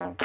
Awesome.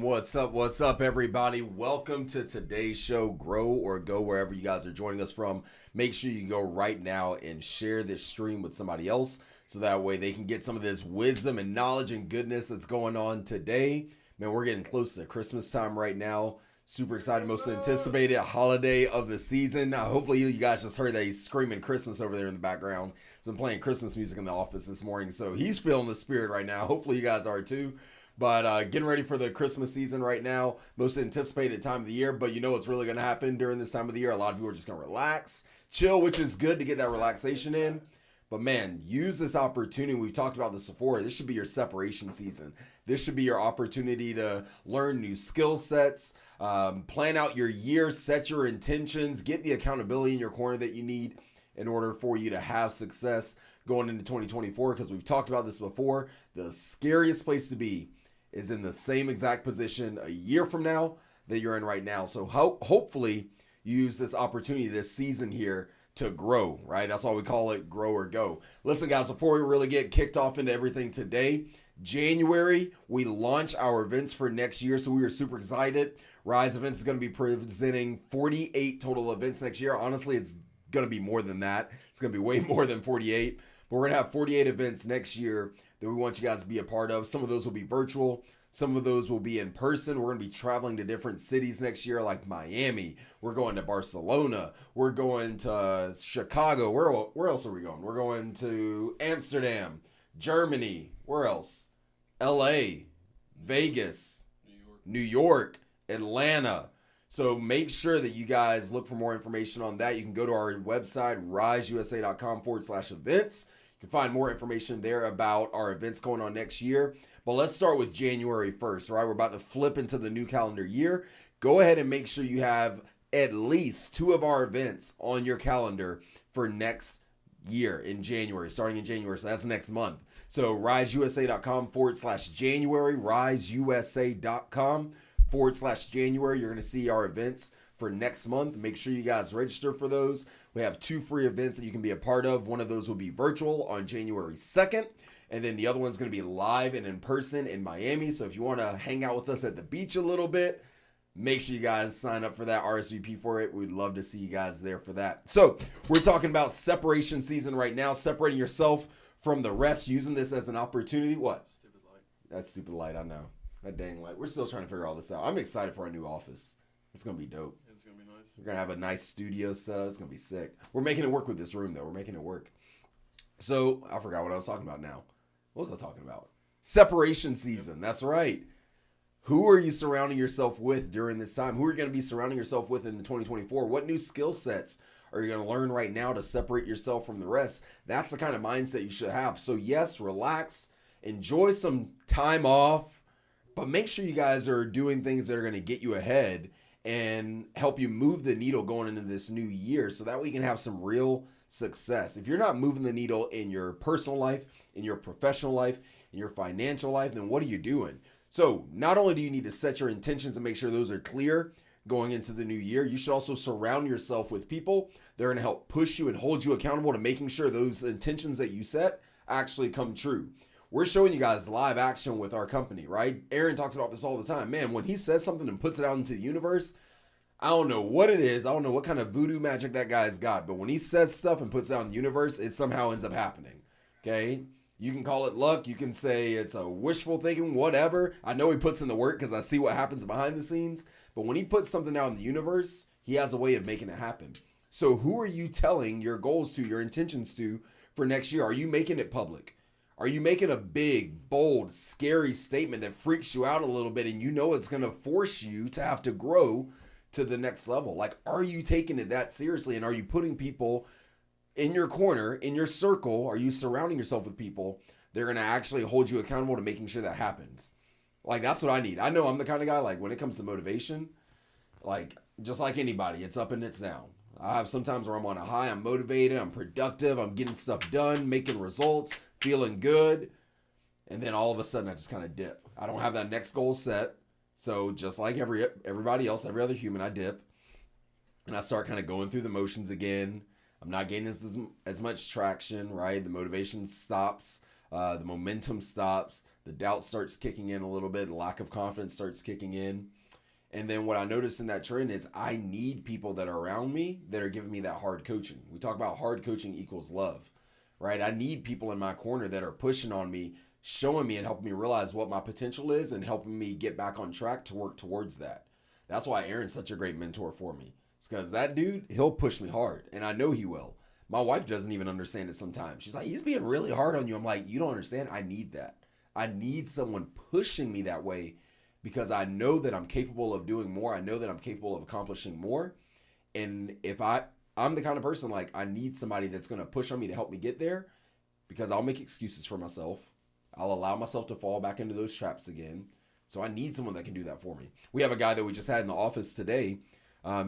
What's up, everybody? Welcome to today's show, Grow or Go, wherever you guys are joining us from. Make sure you go right now and share this stream with somebody else so that way they can get some of this wisdom and knowledge and goodness that's going on today. Man, we're getting close to Christmas time right now. Super excited, most anticipated holiday of the season. Hopefully you guys just heard that he's screaming Christmas over there in the background. So I'm playing Christmas music in the office this morning, so he's feeling the spirit right now. Hopefully you guys are too. But getting ready for the Christmas season right now, most anticipated time of the year. But you know what's really going to happen during this time of the year? A lot of people are just going to relax, chill, which is good to get that relaxation in. But man, use this opportunity. We've talked about this before. This should be your separation season. This should be your opportunity to learn new skill sets, plan out your year, set your intentions, get the accountability in your corner that you need in order for you to have success going into 2024. Because we've talked about this before. The scariest place to be is in the same exact position a year from now that you're in right now. So hopefully you use this opportunity this season here to grow, right? That's why we call it Grow or Go. Listen, guys, before we really get kicked off into everything today, January, we launch our events for next year. So we are super excited. Rise Events is going to be presenting 48 total events next year. Honestly, it's going to be more than that. It's going to be way more than 48. But we're going to have 48 events next year that we want you guys to be a part of. Some of those will be virtual. Some of those will be in person. We're going to be traveling to different cities next year, like Miami. We're going to Barcelona. We're going to Chicago. Where else are we going? We're going to Amsterdam, Germany. Where else? LA, Vegas, New York, Atlanta. So make sure that you guys look for more information on that. You can go to our website, riseusa.com/events. You can find more information there about our events going on next year. But let's start with January 1st, right? We're about to flip into the new calendar year. Go ahead and make sure you have at least 2 of our events on your calendar for next year in January, starting in January. So that's next month. So riseusa.com/January, riseusa.com/January. You're going to see our events for next month. Make sure you guys register for those. We have 2 free events that you can be a part of. One of those will be virtual on January 2nd. And then the other one's going to be live and in person in Miami. So if you want to hang out with us at the beach a little bit, make sure you guys sign up for that, RSVP for it. We'd love to see you guys there for that. So we're talking about separation season right now, separating yourself from the rest, using this as an opportunity. What? Stupid light. That stupid light, I know. That dang light. We're still trying to figure all this out. I'm excited for our new office. It's going to be dope. It's going to be nice. We're going to have a nice studio set up. It's going to be sick. We're making it work with this room, though. We're making it work. So I forgot what I was talking about now. What was I talking about? Separation season. That's right. Who are you surrounding yourself with during this time? Who are you going to be surrounding yourself with in 2024? What new skill sets are you going to learn right now to separate yourself from the rest? That's the kind of mindset you should have. So yes, relax, enjoy some time off, but make sure you guys are doing things that are going to get you ahead and help you move the needle going into this new year so that way you can have some real success. If you're not moving the needle in your personal life, in your professional life, in your financial life, then what are you doing? So not only do you need to set your intentions and make sure those are clear going into the new year, you should also surround yourself with people that are going to help push you and hold you accountable to making sure those intentions that you set actually come true. We're showing you guys live action with our company, right? Aaron talks about this all the time. Man, when he says something and puts it out into the universe, I don't know what it is. I don't know what kind of voodoo magic that guy's got. But when he says stuff and puts it out in the universe, it somehow ends up happening. Okay? You can call it luck. You can say it's a wishful thinking, whatever. I know he puts in the work because I see what happens behind the scenes. But when he puts something out in the universe, he has a way of making it happen. So who are you telling your goals to, your intentions to for next year? Are you making it public? Are you making a big, bold, scary statement that freaks you out a little bit and you know it's going to force you to have to grow to the next level? Like, are you taking it that seriously? And are you putting people in your corner, in your circle? Are you surrounding yourself with people that are going to actually hold you accountable to making sure that happens? Like, that's what I need. I know I'm the kind of guy, like, when it comes to motivation, like, just like anybody, it's up and it's down. I have sometimes where I'm on a high, I'm motivated, I'm productive, I'm getting stuff done, making results, feeling good. And then all of a sudden I just kind of dip. I don't have that next goal set. So just like everybody else, every other human, I dip. And I start kind of going through the motions again. I'm not gaining as much traction, right? The motivation stops. The momentum stops. The doubt starts kicking in a little bit. The lack of confidence starts kicking in. And then what I notice in that trend is I need people that are around me that are giving me that hard coaching. We talk about hard coaching equals love, right? I need people in my corner that are pushing on me, showing me and helping me realize what my potential is and helping me get back on track to work towards that. That's why Aaron's such a great mentor for me. It's because that dude, he'll push me hard, and I know he will. My wife doesn't even understand it sometimes. She's like, he's being really hard on you. I'm like, you don't understand? I need that. I need someone pushing me that way because I know that I'm capable of doing more. I know that I'm capable of accomplishing more. And if I'm the kind of person, like, I need somebody that's going to push on me to help me get there because I'll make excuses for myself. I'll allow myself to fall back into those traps again. So I need someone that can do that for me. We have a guy that we just had in the office today.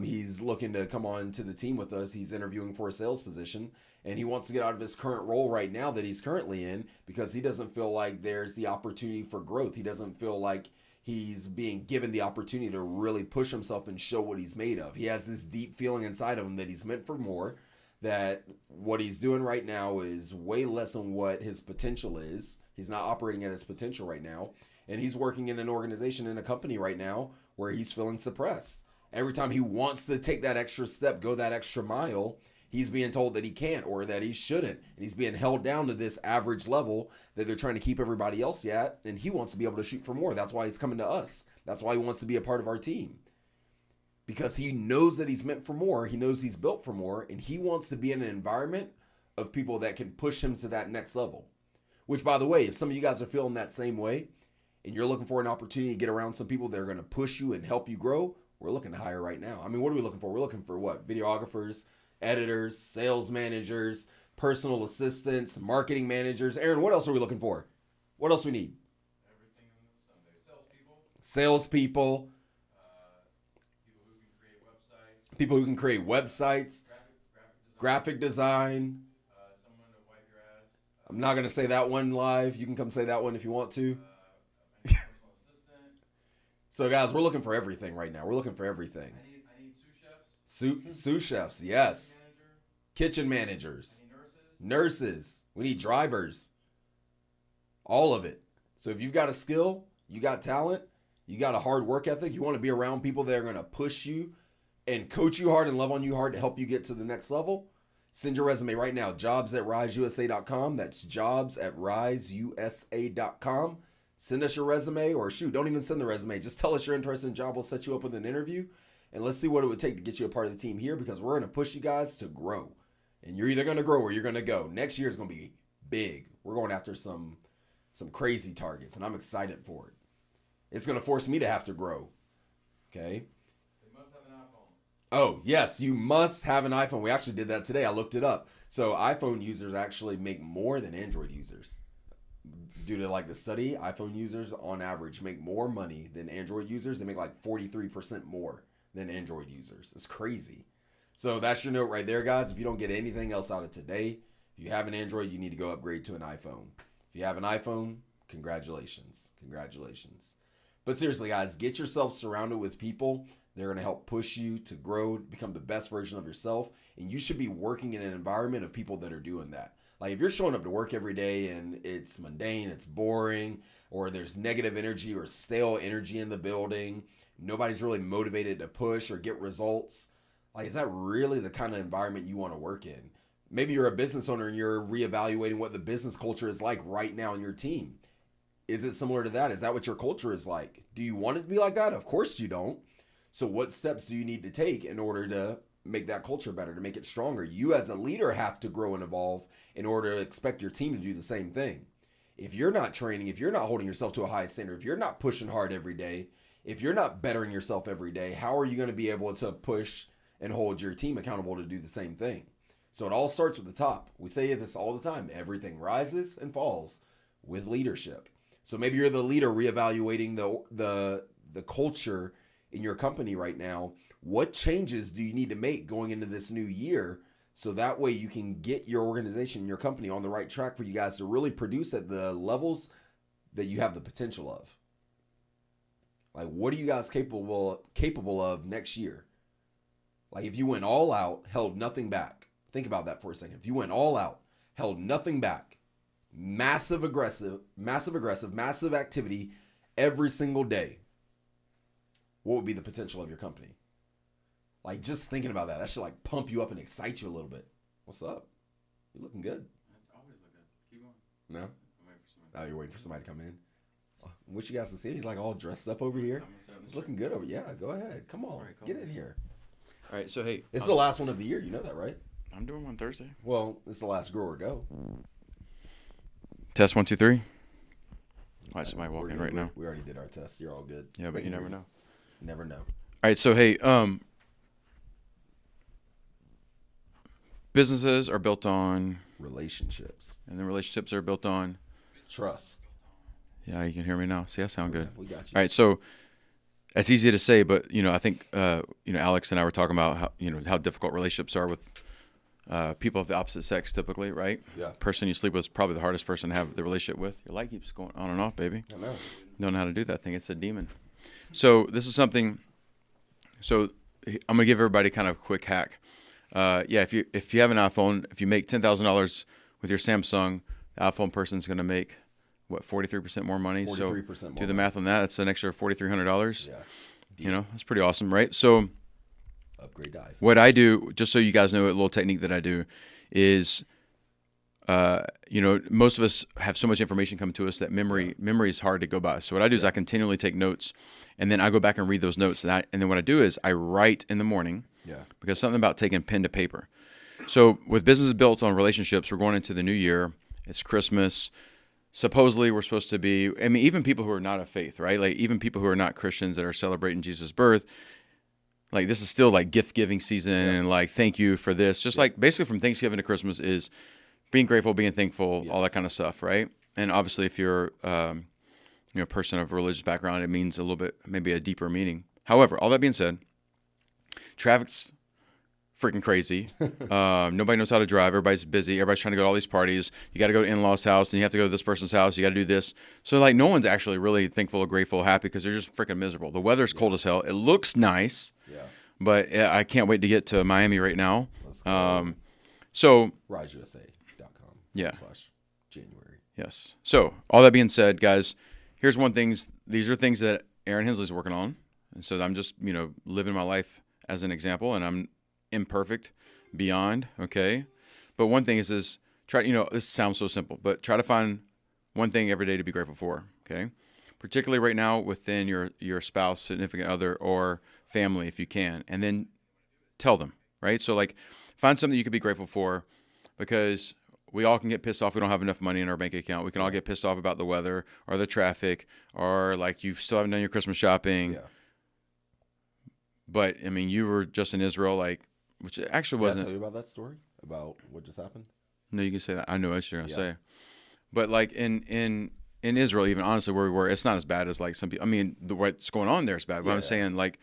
He's looking to come on to the team with us. He's interviewing for a sales position, and he wants to get out of his current role right now that he's currently in because he doesn't feel like there's the opportunity for growth. He doesn't feel like he's being given the opportunity to really push himself and show what he's made of. He has this deep feeling inside of him that he's meant for more, that what he's doing right now is way less than what his potential is. He's not operating at his potential right now. And he's working in an organization, in a company right now where he's feeling suppressed. Every time he wants to take that extra step, go that extra mile, he's being told that he can't or that he shouldn't. And he's being held down to this average level that they're trying to keep everybody else at. And he wants to be able to shoot for more. That's why he's coming to us. That's why he wants to be a part of our team. Because he knows that he's meant for more. He knows he's built for more. And he wants to be in an environment of people that can push him to that next level. Which, by the way, if some of you guys are feeling that same way and you're looking for an opportunity to get around some people that are going to push you and help you grow, we're looking to hire right now. I mean, what are we looking for? We're looking for what? Videographers, editors, sales managers, personal assistants, marketing managers. Aaron, what else are we looking for? What else we need? Everything on Sunday. Salespeople. People who can create websites. Graphic design. Someone to wipe your ass. I'm not going to say that one live. You can come say that one if you want to. Personal assistant. So, guys, we're looking for everything right now. We're looking for everything. I need sous chefs. Sous chefs, yes. Manager. Kitchen managers. I need nurses. Nurses. We need drivers. All of it. So if you've got a skill, you got talent, you got a hard work ethic, you want to be around people that are going to push you and coach you hard and love on you hard to help you get to the next level, send your resume right now. jobs@riseusa.com. That's jobs@riseusa.com. Send us your resume, or shoot, don't even send the resume. Just tell us you're interested in the job. We'll set you up with an interview, and let's see what it would take to get you a part of the team here, because we're going to push you guys to grow. And you're either going to grow or you're going to go. Next year is going to be big. We're going after some crazy targets, and I'm excited for it. It's going to force me to have to grow. Okay? They must have an iPhone. Oh, yes, you must have an iPhone. We actually did that today. I looked it up. So iPhone users actually make more than Android users. due to like the study, iPhone users on average make more money than Android users. They make like 43% more than Android users. It's crazy. So that's your note right there, guys. If you don't get anything else out of today, if you have an Android, you need to go upgrade to an iPhone. If you have an iPhone, congratulations. Congratulations. But seriously, guys, get yourself surrounded with people. They're going to help push you to grow, become the best version of yourself. And you should be working in an environment of people that are doing that. Like if you're showing up to work every day and it's mundane, it's boring, or there's negative energy or stale energy in the building, nobody's really motivated to push or get results. Like, is that really the kind of environment you want to work in? Maybe you're a business owner and you're reevaluating what the business culture is like right now in your team. Is it similar to that? Is that what your culture is like? Do you want it to be like that? Of course you don't. So what steps do you need to take in order to make that culture better, to make it stronger? You as a leader have to grow and evolve in order to expect your team to do the same thing. If you're not training, if you're not holding yourself to a high standard, if you're not pushing hard every day, if you're not bettering yourself every day, how are you going to be able to push and hold your team accountable to do the same thing? So it all starts with the top. We say this all the time. Everything rises and falls with leadership. So maybe you're the leader reevaluating the culture in your company right now. What changes do you need to make going into this new year so that way you can get your organization, your company on the right track for you guys to really produce at the levels that you have the potential of? Like, what are you guys capable of next year? Like, if you went all out, held nothing back. Think about that for a second. If you went all out, held nothing back, massive activity every single day, what would be the potential of your company? Like, just thinking about that should like pump you up and excite you a little bit. What's up? You're looking good. I always look good. Keep going. No? I'm waiting for somebody. Oh, you're waiting for somebody to come in? What you guys to see? He's like all dressed up over here. He's looking good over. Yeah, go ahead. Come on. Right, get in here. All right, so hey, It's the last one of the year. You know that, right? I'm doing one Thursday. Well, it's the last grow or go. Test 1, 2, 3. Watch somebody We're walk in good. right now. We already did our test. You're all good. Yeah, but you never know. Never know. All right, so hey, businesses are built on, Relationships. and then relationships are built on. Trust. Yeah, you can hear me now. See, I sound good. We got you. All right, so it's easy to say, but I think Alex and I were talking about how difficult relationships are with people of the opposite sex, typically, right? Yeah. Person you sleep with is probably the hardest person to have the relationship with. Your light keeps going on and off, baby. I know. Don't know how to do that thing. It's a demon. So this is something. So I'm gonna give everybody kind of a quick hack. If you have an iPhone, if you make $10,000 with your Samsung, the iPhone person's gonna make what 43% more money. 43% So more do the math on that. That's an extra $4,300. Yeah. That's pretty awesome, right? So Upgrade dive. what I do, just so you guys know, a little technique that I do is, most of us have so much information come to us that memory is hard to go by. So what I do is I continually take notes, and then I go back and read those notes. And then what I do is I write in the morning. Yeah. Because something about taking pen to paper. So with businesses built on relationships, we're going into the new year. It's Christmas. Supposedly we're supposed to be, even people who are not of faith, right? Like even people who are not Christians that are celebrating Jesus' birth, like this is still like gift giving season and like, thank you for this. Just like basically from Thanksgiving to Christmas is being grateful, being thankful, all that kind of stuff, right? And obviously if you're, a person of a religious background, it means a little bit, maybe a deeper meaning. However, all that being said, traffic's freaking crazy. Nobody knows how to drive. Everybody's busy. Everybody's trying to go to all these parties. You got to go to in-laws' house, and you have to go to this person's house. You got to do this. So, like, no one's actually really thankful or grateful or happy because they're just freaking miserable. The weather's cold as hell. It looks nice, but I can't wait to get to Miami right now. Let's go. So, RiseUSA.com. Yeah. /January. Yes. So, all that being said, guys, here's one things. These are things that Aaron Hensley's working on. And so I'm just, living my life as an example, and I'm imperfect beyond, okay? But one thing is try, this sounds so simple, but try to find one thing every day to be grateful for, okay? Particularly right now within your spouse, significant other, or family if you can, and then tell them, right? So like find something you could be grateful for because we all can get pissed off we don't have enough money in our bank account. We can all get pissed off about the weather or the traffic or like you still haven't done your Christmas shopping. Yeah. But, you were just in Israel, like, which actually Did I wasn't. tell you about that story? About what just happened? No, you can say that. I know what you're going to say. But like in Israel, even honestly, where we were, it's not as bad as like some people. I mean, what's going on there is bad. But I'm saying like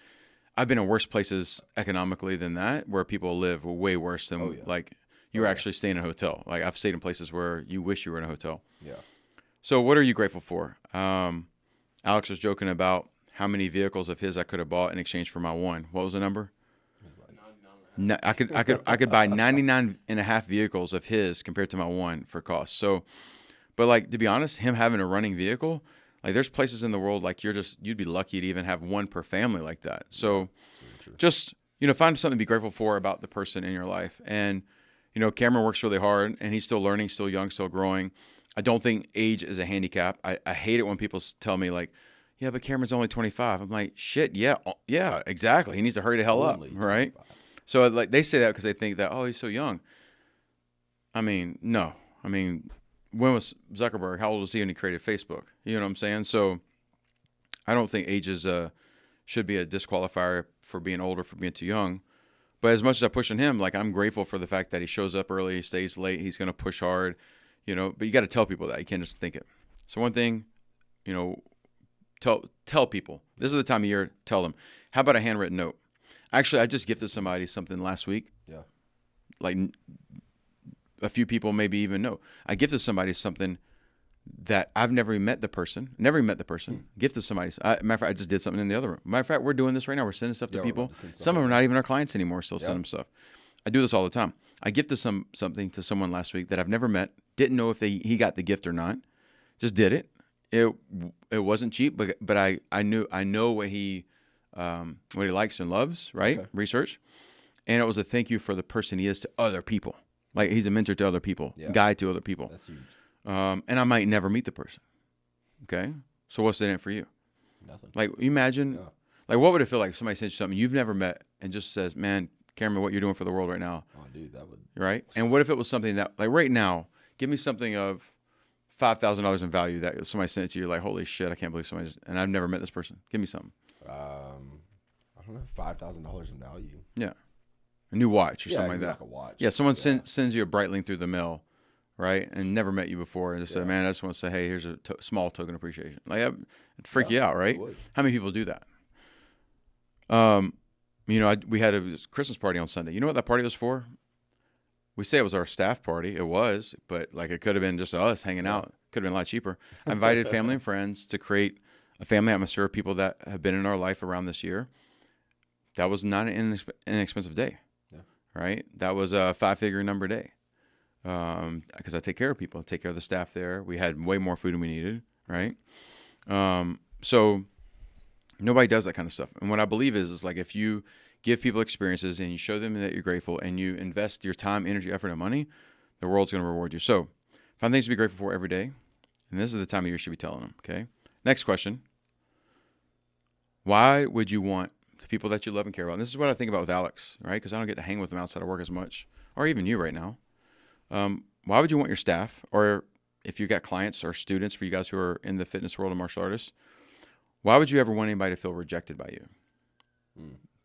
I've been in worse places economically than that, where people live way worse than like you're actually staying in a hotel. Like I've stayed in places where you wish you were in a hotel. Yeah. So what are you grateful for? Alex was joking about how many vehicles of his I could have bought in exchange for my one. What was the number? No, I could buy 99 and a half vehicles of his compared to my one for cost. So, but like to be honest, him having a running vehicle, like there's places in the world like you'd be lucky to even have one per family like that. So, just find something to be grateful for about the person in your life. And Cameron works really hard, and he's still learning, still young, still growing. I don't think age is a handicap. I hate it when people tell me like, yeah, but Cameron's only 25. I'm like, shit, yeah, exactly. He needs to hurry the hell up, right? So like they say that because they think that, oh, he's so young. I mean, no. I mean, when was Zuckerberg? How old was he when he created Facebook? You know what I'm saying? So I don't think age should be a disqualifier for being older, for being too young. But as much as I push on him, like I'm grateful for the fact that he shows up early, stays late, he's going to push hard, but you got to tell people that. You can't just think it. So one thing, tell people. This is the time of year, tell them. How about a handwritten note? Actually, I just gifted somebody something last week. Yeah. Like a few people maybe even know. I gifted somebody something that I've never met the person. Gifted somebody. Matter of fact, I just did something in the other room. Matter of fact, we're doing this right now. We're sending stuff to people. Some of them are not even our clients anymore. Still send them stuff. I do this all the time. I gifted something to someone last week that I've never met. Didn't know if he got the gift or not. Just did it. It wasn't cheap, but I know what he likes and loves, right? Okay. Research. And it was a thank you for the person he is to other people. Like he's a mentor to other people, guide to other people. That's huge. And I might never meet the person. Okay. So what's in it for you? Nothing. Like imagine, like what would it feel like if somebody sends you something you've never met and just says, man, Cameron, what you're doing for the world right now. Oh, dude, that would. Right. And what if it was something that like right now, give me something of $5,000 in value that somebody sent it to you, like, holy shit, I can't believe and I've never met this person. Give me something. I don't know, $5,000 in value. Yeah. A new watch or something like that. Like a watch. Yeah, someone sends you a Breitling through the mail, right, and never met you before, and just said, man, I just want to say, hey, here's a small token of appreciation. Like, it'd freak you out, right? How many people do that? We had a Christmas party on Sunday. You know what that party was for? We say it was our staff party. It was, but like it could have been just us hanging out. Could have been a lot cheaper. I invited family and friends to create a family atmosphere of people that have been in our life around this year. That was not an inexpensive day, right? That was a 5-figure number day because I take care of people. I take care of the staff there. We had way more food than we needed, right? So nobody does that kind of stuff. And what I believe is like if you give people experiences and you show them that you're grateful and you invest your time, energy, effort, and money, the world's going to reward you. So find things to be grateful for every day. And this is the time of year you should be telling them, okay? Next question. Why would you want the people that you love and care about? And this is what I think about with Alex, right? Because I don't get to hang with him outside of work as much, or even you right now. Why would you want your staff, or if you got clients or students for you guys who are in the fitness world and martial artists, why would you ever want anybody to feel rejected by you?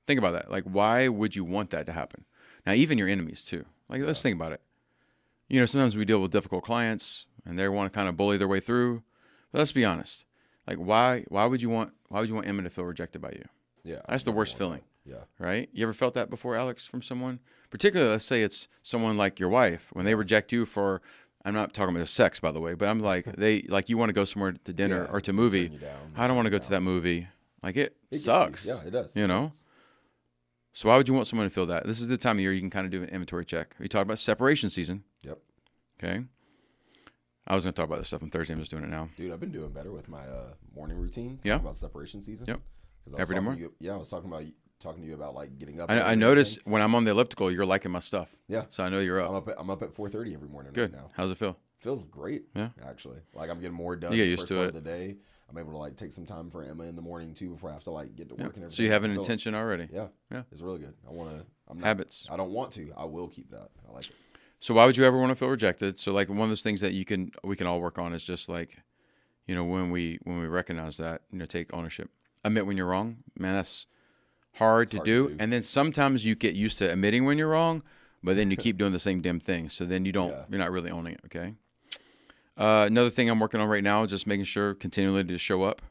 Think about that. Like, why would you want that to happen? Now, even your enemies too. Like, let's think about it. Sometimes we deal with difficult clients and they want to kind of bully their way through. But let's be honest. Like, why would you want Emma to feel rejected by you? Yeah. That's the worst feeling. Yeah. Right? You ever felt that before, Alex, from someone? Particularly, let's say it's someone like your wife, when they reject you for, I'm not talking about sex, by the way, but I'm like, you want to go somewhere to dinner or to a movie. I don't want to go to that movie. Like, it sucks. Yeah, it does. So why would you want someone to feel that? This is the time of year you can kind of do an inventory check. We talked about separation season. Yep. Okay. I was going to talk about this stuff on Thursday. I'm just doing it now. Dude, I've been doing better with my morning routine. Yeah. Talking about separation season. Yep. Every day morning? I was talking to you about like getting up. I noticed when I'm on the elliptical, you're liking my stuff. Yeah. So I know you're up. I'm up at 4:30 every morning. Good. Right now. How's it feel? Feels great. Yeah. Actually, like I'm getting more done. You get used to it. Of the day. I'm able to like take some time for Emma in the morning too before I have to like get to work and everything. So you have an intention already. Yeah. Yeah. It's really good. Habits. I don't want to. I will keep that. I like it. So why would you ever want to feel rejected? So like one of those things that we can all work on is just like, when we recognize that, take ownership. Admit when you're wrong. Man, that's hard to do. And then sometimes you get used to admitting when you're wrong, but then you keep doing the same damn thing. So then you're not really owning it. Okay. Another thing I'm working on right now is just making sure continually to show up,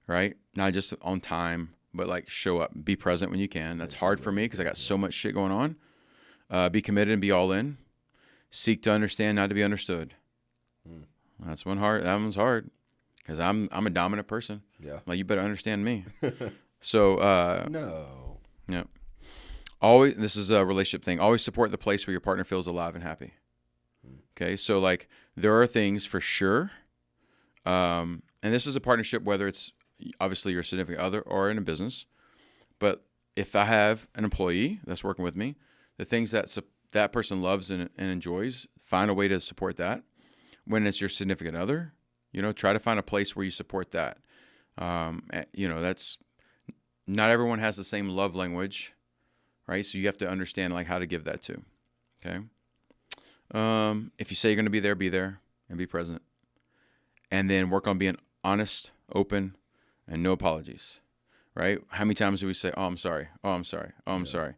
right? Not just on time, but like show up, be present when you can. That's hard for me because I got so much shit going on. Be committed and be all in. Seek to understand, not to be understood. That's one hard. That one's hard because I'm a dominant person. Yeah. Like, you better understand me. So No. yeah. Always, this is a relationship thing. Always support the place where your partner feels alive and happy. Okay, so like there are things for sure, and this is a partnership, whether it's obviously your significant other or in a business. But if I have an employee that's working with me, the things that that person loves and enjoys, find a way to support that. When it's your significant other, try to find a place where you support that. That's not everyone has the same love language, right? So you have to understand like how to give that to. Okay. If you say you're going to be there and be present, and then work on being honest, open, and no apologies, right? How many times do we say, "Oh, I'm sorry. Oh, I'm sorry. Oh, I'm sorry."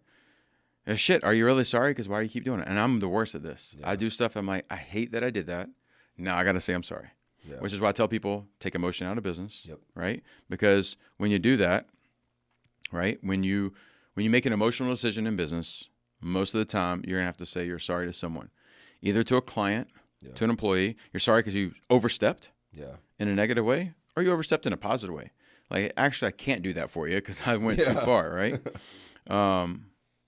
Shit, are you really sorry? Because why do you keep doing it? And I'm the worst at this. Yeah. I do stuff. I'm like, I hate that I did that. Now I got to say I'm sorry, which is why I tell people take emotion out of business, right? Because when you do that, right, when you make an emotional decision in business, most of the time you're gonna have to say you're sorry to someone. Either to a client, to an employee. You're sorry because you overstepped in a negative way, or you overstepped in a positive way. Like, actually, I can't do that for you because I went too far, right?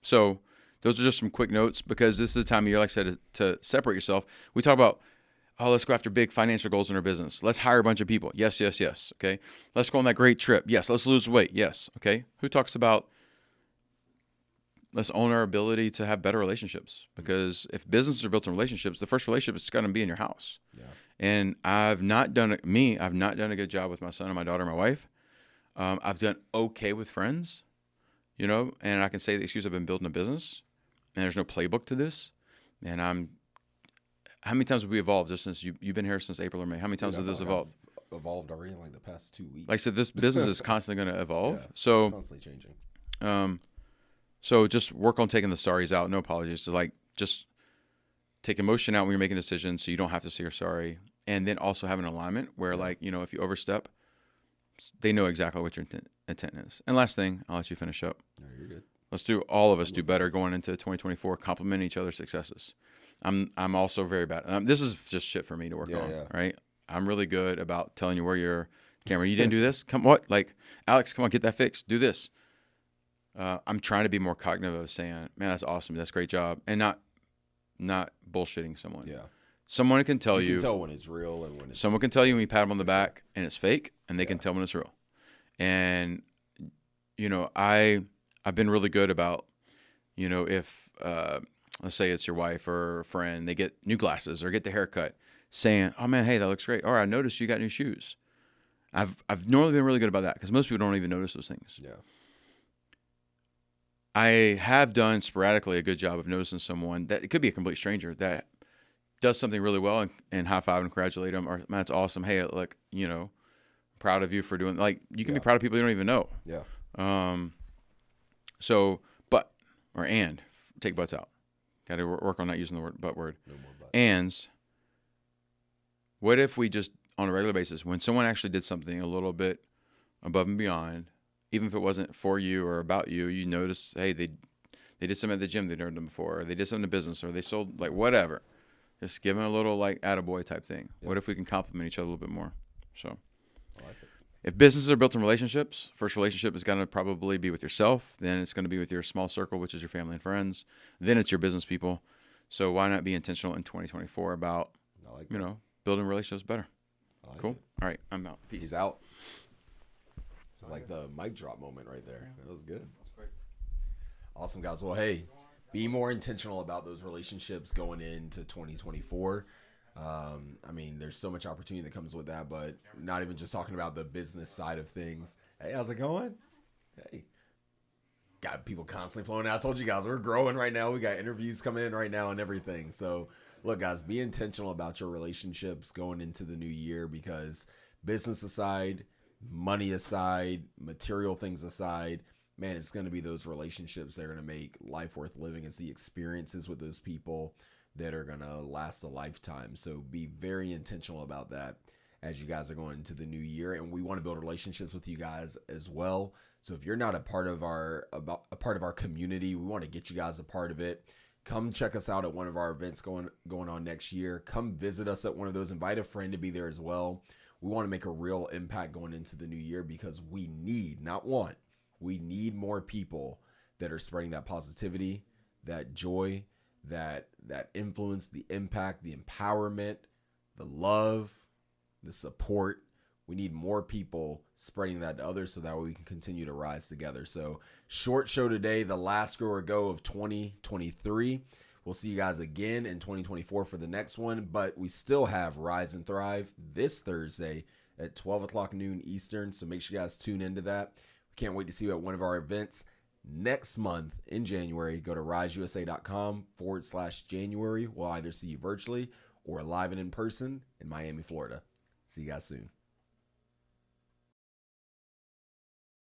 So those are just some quick notes, because this is the time of year, like I said, to separate yourself. We talk about, let's go after big financial goals in our business. Let's hire a bunch of people. Yes, yes, yes. Okay. Let's go on that great trip. Yes. Let's lose weight. Yes. Okay. Who talks about let's own our ability to have better relationships? Because if businesses are built on relationships, the first relationship is going to be in your house. Yeah. And I've not done a good job with my son and my daughter and my wife. I've done okay with friends, and I can say the excuse, I've been building a business and there's no playbook to this. And how many times have we evolved just since you've been here since April or May? How many times has this evolved? Evolved already in like the past 2 weeks. Like I said, this business is constantly going to evolve. Yeah, so it's constantly changing. So just work on taking the sorries out. No apologies. So just take emotion out when you're making decisions, so you don't have to say you're sorry. And then also have an alignment where if you overstep, they know exactly what your intent is. And last thing, I'll let you finish up. No, you're good. Let's all of us do better going into 2024, compliment each other's successes. I'm also very bad. This is just shit for me to work on, right? I'm really good about telling you where you're, Cameron, you didn't do this? Like, Alex, come on, get that fixed. Do this. I'm trying to be more cognitive of saying, man, that's awesome. That's a great job. And not bullshitting someone. Yeah. Someone can tell you. You can tell when it's real and when it's. Someone can tell you when you pat them on the back and it's fake, and they can tell when it's real. And, I've been really good about, if, let's say it's your wife or a friend, they get new glasses or get the haircut, saying, oh man, hey, that looks great. Or I noticed you got new shoes. I've normally been really good about that because most people don't even notice those things. Yeah. I have done sporadically a good job of noticing someone that it could be a complete stranger that does something really well and high five and congratulate them, or man, that's awesome. Hey, look, proud of you for doing, like, you can be proud of people you don't even know. Yeah. Take butts out. Got to work on not using the but word. No more but. Ands. What if we just, on a regular basis, when someone actually did something a little bit above and beyond, even if it wasn't for you or about you, you notice, hey, they did something at the gym they'd never done before, or they did something in business, or they sold, like, whatever. Just give them a little, like, attaboy type thing. Yep. What if we can compliment each other a little bit more? So, I like it. If businesses are built on relationships, first relationship is going to probably be with yourself. Then it's going to be with your small circle, which is your family and friends. Then it's your business people. So why not be intentional in 2024 about, building relationships better? Cool. All right. I'm out. Peace. He's out. It's like the mic drop moment right there. That was good. That's great. Awesome, guys. Well, hey, be more intentional about those relationships going into 2024. There's so much opportunity that comes with that, but not even just talking about the business side of things. Hey, how's it going? Hey, got people constantly flowing out. I told you guys, we're growing right now. We got interviews coming in right now and everything. So look, guys, be intentional about your relationships going into the new year, because business aside, money aside, material things aside, man, it's going to be those relationships that are going to make life worth living. It's the experiences with those people that are going to last a lifetime. So be very intentional about that as you guys are going into the new year. And we want to build relationships with you guys as well. So if you're not a part of our community, we want to get you guys a part of it. Come check us out at one of our events going on next year. Come visit us at one of those. Invite a friend to be there as well. We want to make a real impact going into the new year because we need, not want, we need more people that are spreading that positivity, that joy, that influence, the impact, the empowerment, the love, the support. We need more people spreading that to others so that way we can continue to rise together. So short show today, the last Grow or Go of 2023. We'll see you guys again in 2024 for the next one, but we still have Rise and Thrive this Thursday at 12 o'clock noon Eastern. So make sure you guys tune into that. We can't wait to see you at one of our events next month in January. Go to riseusa.com/January. We'll either see you virtually or live and in person in Miami, Florida. See you guys soon.